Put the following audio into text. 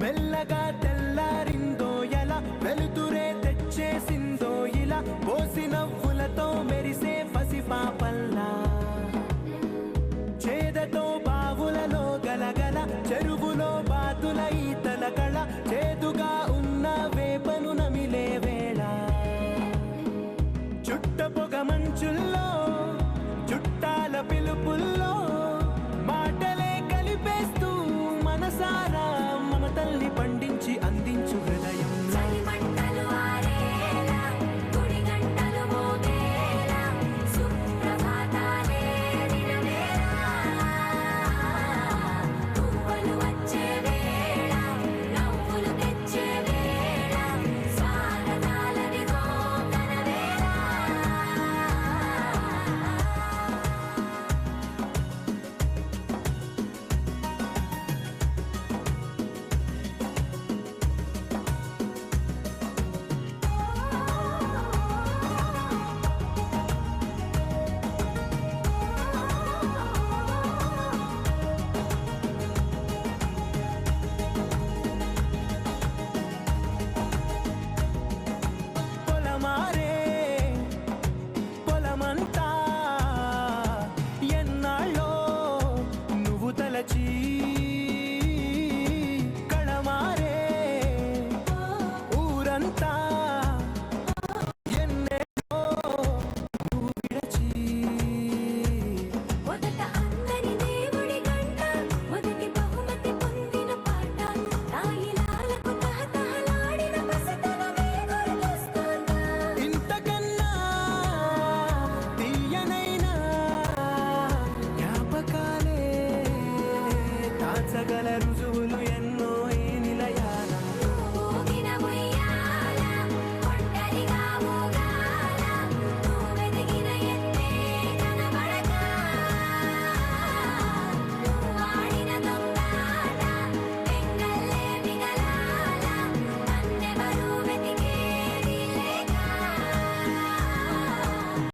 మెల్లగా తెల్లారిందో ఎలా వెలుతురే తెచ్చేసిందో ఇలా పోసి నవ్వులతో మెరిసే పసిపాపల్లా చేదతో బావులలో గలగల చెరువులో బాతుల ఈతల కళ చేదుగా ఉన్న వేపను నమిలే వేళ చుట్ట పొగ మంచుల్లో చుట్టాల పిలుపుల్లో మాటలే కలిపేస్తూ మనసారా మమతల్ని పండించి అందించు హృదయం పొలమంతా ఎన్నాళ్ళో నువ్వు తలచి